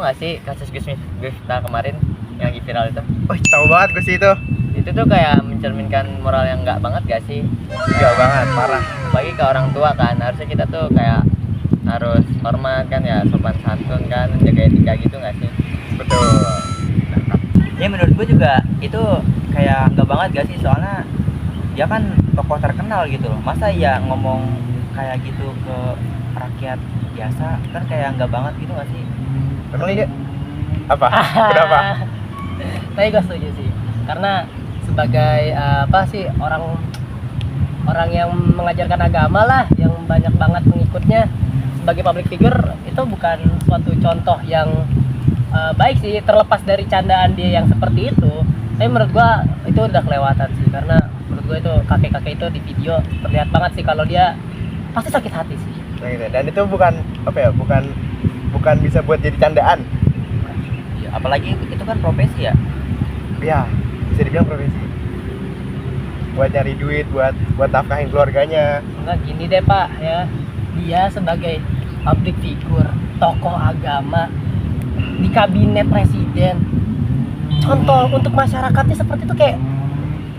nggak sih kasus Gus Miftah kemarin yang lagi viral itu? Oh, tahu banget gue sih itu. Itu tuh kayak mencerminkan moral yang nggak banget gak sih? Enggak banget, parah. Bagi ke orang tua kan, harusnya kita tuh kayak harus hormat kan ya, sopan santun kan, jaga etika gitu nggak sih? Betul. Ya menurut gue juga itu kayak nggak banget gak sih, soalnya dia kan tokoh terkenal gitu loh. Masa ya ngomong kayak gitu ke rakyat biasa kan kayak nggak banget gitu gak sih? Emang iya? Apa? Kenapa? Tapi gue setuju sih, karena sebagai apa sih orang yang mengajarkan agama lah, yang banyak banget pengikutnya, sebagai public figure itu bukan suatu contoh yang baik sih, terlepas dari candaan dia yang seperti itu. Tapi menurut gua itu udah kelewatan sih, karena menurut gua itu kakek-kakek itu di video terlihat banget sih kalau dia pasti sakit hati sih. Nah, gitu. Dan itu bukan apa ya? Bukan bisa buat jadi candaan. Ya, apalagi itu kan profesi ya. Ya, bisa dibilang profesi. Buat nyari duit, buat nafkahin keluarganya. Enggak, gini deh Pak ya, dia sebagai public figure, tokoh agama di kabinet presiden, contoh untuk masyarakatnya seperti itu, kayak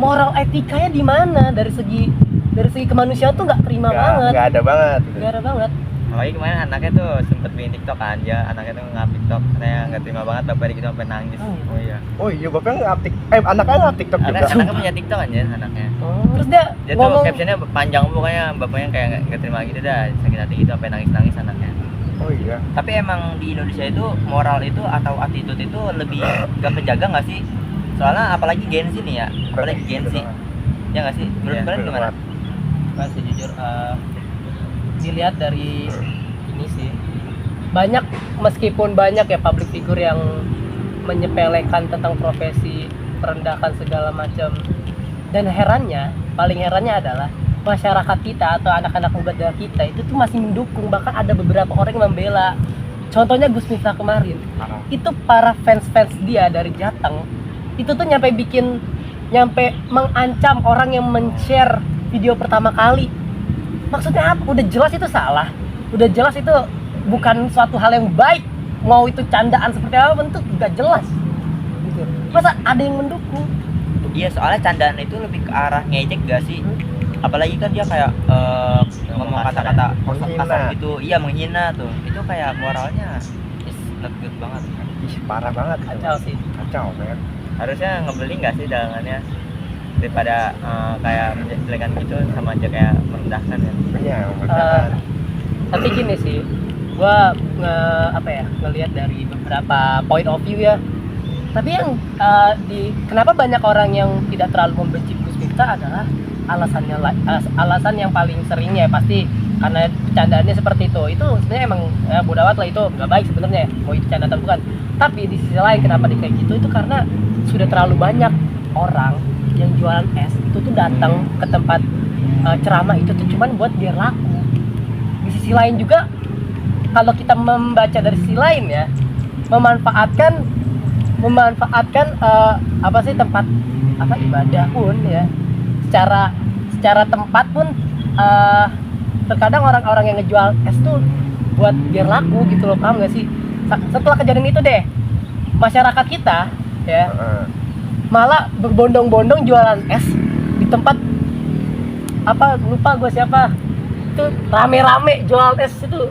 moral etikanya di mana? Dari segi kemanusiaan tuh nggak prima banget. Nggak ada banget. Gitu. Nggak ada banget. Apalagi kemarin anaknya tuh sempet bikin TikTok kan, dia anaknya tuh nge-up TikTok, katanya nggak terima banget bapaknya gitu sampai nangis. Oh. Iya. Oh iya, bapaknya nge-up anaknya nge-up TikTok juga. Anaknya punya TikTok kan ya anaknya. Terus dia Dia tuh ngomong, captionnya panjang pokoknya, bapaknya kayak nggak terima gitu dah, sakit hati gitu sampai nangis anaknya. Oh iya. Tapi emang di Indonesia itu moral itu atau attitude itu lebih gak penjaga nggak sih? Soalnya apalagi Gen Z nih ya, apalagi Gen Z. Ya nggak sih? Menurut Iya, kalian gimana? masih jujur dilihat dari ini sih, banyak, meskipun banyak ya public figure yang menyepelekan tentang profesi, merendahkan segala macam, dan paling herannya adalah masyarakat kita atau anak-anak muda kita itu tuh masih mendukung, bahkan ada beberapa orang yang membela. Contohnya Gus Miftah kemarin, itu para fans dia dari Jateng itu tuh nyampe mengancam orang yang men-share video pertama kali. Maksudnya apa? Udah jelas itu salah, udah jelas itu bukan suatu hal yang baik. Mau itu candaan seperti apa bentuk gak jelas gitu. Masa ada yang mendukung? Iya, soalnya candaan itu lebih ke arah ngejek gak sih? Apalagi kan dia kayak ngomong kata-kata kasar gitu. Iya, menghina tuh. Itu kayak moralnya is not good banget. Ih, parah banget. Kacau sih. Kacau, men. Harusnya ngebeli nggak sih dagangannya, daripada kayak menjelekan gitu, sama aja kayak merendahkan ya. Iya, Tapi gini sih, gua ngelihat dari beberapa point of view ya. Tapi yang kenapa banyak orang yang tidak terlalu membenci Gus Miftah adalah alasan yang paling seringnya pasti karena bercandaannya seperti itu. Itu sebenarnya emang bodo amat lah, itu nggak baik sebenarnya, mau itu canda atau bukan. Tapi di sisi lain kenapa dia kayak gitu, itu karena sudah terlalu banyak orang yang jualan es itu tuh datang ke tempat ceramah itu tuh cuman buat biar laku. Di sisi lain juga, kalau kita membaca dari sisi lain ya, memanfaatkan tempat ibadah pun ya, secara tempat pun terkadang orang-orang yang ngejual es tuh buat biar laku gitu loh, paham gak sih? Setelah kejadian itu deh, masyarakat kita ya malah berbondong-bondong jualan es di tempat lupa gue siapa itu, rame-rame jual es itu.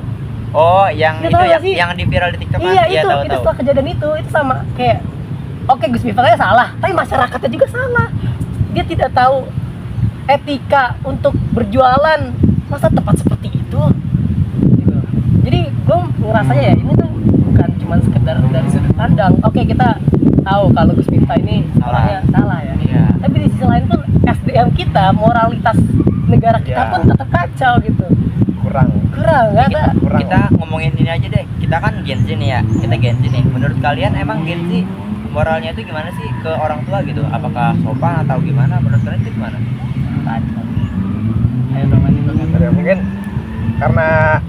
Oh, yang Dia itu tahu ya, gak sih? yang di viral di TikTok kan? Iya, Iya, itu tahu. setelah kejadian itu sama kayak, oke, Gus Miftahnya salah, tapi masyarakatnya juga salah. Dia tidak tahu etika untuk berjualan, masa tempat seperti itu gitu. Jadi gue ngerasanya ya, ini tuh bukan cuma sekedar dari sudut pandang. Oke, kita tahu kalau Gus Miftah ini salahnya salah ya. Iya. Tapi di sisi lain tuh SDM kita, moralitas negara kita pun tetap kacau gitu. kurang. Nggak ada. Kita ngomongin ini aja deh. Kita kan Gen Z nih ya. Kita Gen Z nih. Menurut kalian emang Gen Z moralnya itu gimana sih ke orang tua gitu? Apakah sopan atau gimana? Menurut kalian itu gimana? Ayo dong, Ya, mungkin karena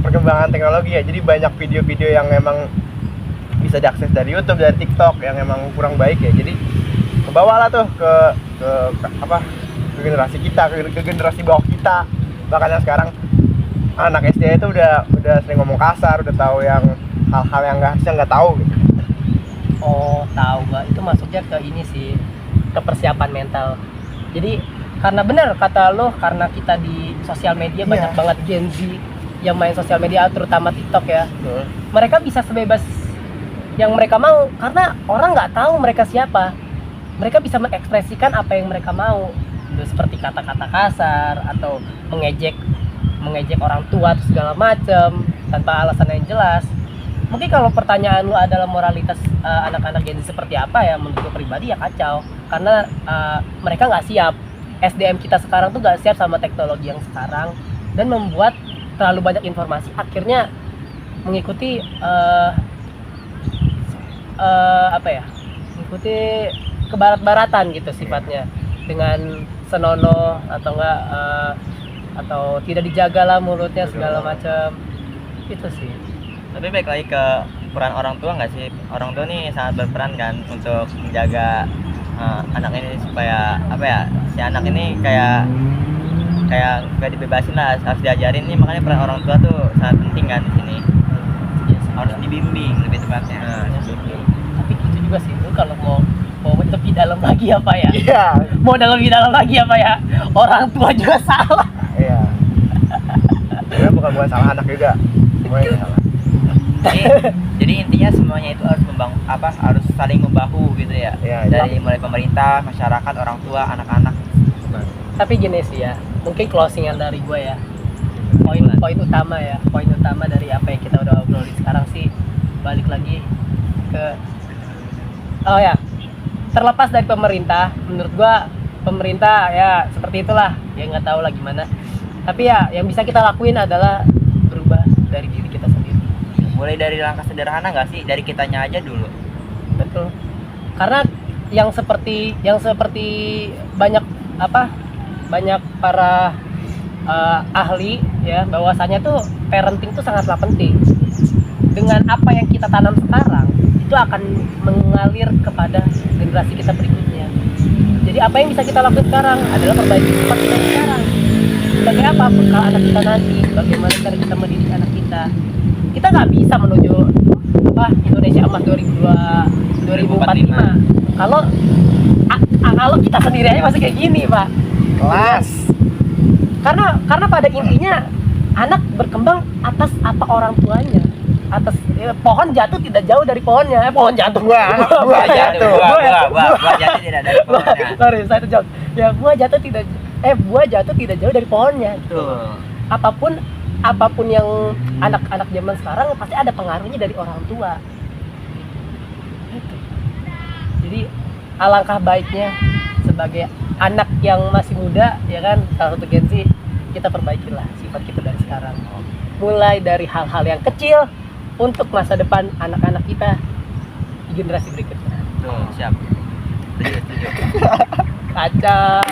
perkembangan teknologi ya, jadi banyak video-video yang emang bisa diakses dari YouTube, dari TikTok yang emang kurang baik ya. Jadi kebawalah tuh ke generasi kita, ke generasi bawah kita. Bahkan yang sekarang anak SD itu udah sering ngomong kasar, udah tahu yang hal-hal yang harusnya nggak tahu gitu. Oh, tahu gak? Itu masuknya ke ini sih, ke persiapan mental. Jadi karena benar kata lo, karena kita di sosial media Iya. banyak banget Gen Z yang main sosial media, terutama TikTok ya. Mereka bisa sebebas yang mereka mau karena orang nggak tahu mereka siapa. Mereka bisa mengekspresikan apa yang mereka mau, seperti kata-kata kasar atau mengejek orang tua atau segala macam tanpa alasan yang jelas. Mungkin kalau pertanyaan lu adalah moralitas anak-anak Gen Z seperti apa ya, menurut gue pribadi ya kacau karena mereka nggak siap. SDM kita sekarang tuh nggak siap sama teknologi yang sekarang dan membuat terlalu banyak informasi, akhirnya mengikuti mengikuti kebarat-baratan gitu sifatnya, dengan senonoh atau enggak atau tidak dijaga lah mulutnya segala macam. Itu sih. Tapi baik lagi ke peran orang tua nggak sih? Orang tua nih sangat berperan kan untuk menjaga anak ini supaya si anak ini kayak nggak dibebasin lah, harus diajarin nih. Makanya peran orang tua tuh sangat penting kan di sini. Harus dibimbing lebih tepatnya. Tapi gitu juga sih, lu kalau mau lebih dalam lagi apa ya? Iya. Mau lebih dalam lagi apa ya? Orang tua juga salah. Iya. Sebenarnya bukan salah anak juga, semuanya salah. Jadi intinya semuanya itu harus harus saling membahu gitu ya. Iya, Dari mulai pemerintah, masyarakat, orang tua, anak-anak. Tapi gini sih ya, mungkin closingan dari gue ya, poin utama dari apa yang kita udah obrolin sekarang sih, balik lagi ke terlepas dari pemerintah, menurut gue pemerintah ya seperti itulah, ya nggak tahu lah gimana. Tapi ya yang bisa kita lakuin adalah berubah dari diri kita sendiri. Mulai dari langkah sederhana nggak sih, dari kitanya aja dulu. Betul. Karena yang seperti banyak para ahli ya, bahwasanya tuh parenting tuh sangatlah penting. Dengan apa yang kita tanam sekarang itu akan mengalir kepada generasi kita berikutnya. Jadi apa yang bisa kita lakukan sekarang adalah perbaiki sifat kita sekarang. Sebagai apa bekal anak kita nanti, bagaimana cara kita mendidik anak kita. Kita nggak bisa menuju Indonesia emas 2045 kalau kita sendiri aja masih kayak gini, Pak. Kelas. Karena pada intinya anak berkembang atas apa orang tuanya, atas pohon jatuh tidak jauh dari pohonnya. Pohon jatuh Buah jatuh. Buah jatuh tidak dari pohonnya. Sorry, saya terjawab. Ya, buah jatuh tidak jauh dari pohonnya. Betul. Apapun yang anak-anak zaman sekarang pasti ada pengaruhnya dari orang tua. Gitu. Jadi alangkah baiknya sebagai anak yang masih muda, ya kan, salah satu Gen Z, kita perbaikilah sifat kita dari sekarang. Mulai dari hal-hal yang kecil untuk masa depan anak-anak kita di generasi berikutnya. Tuh, siap. Setuju. Kaca.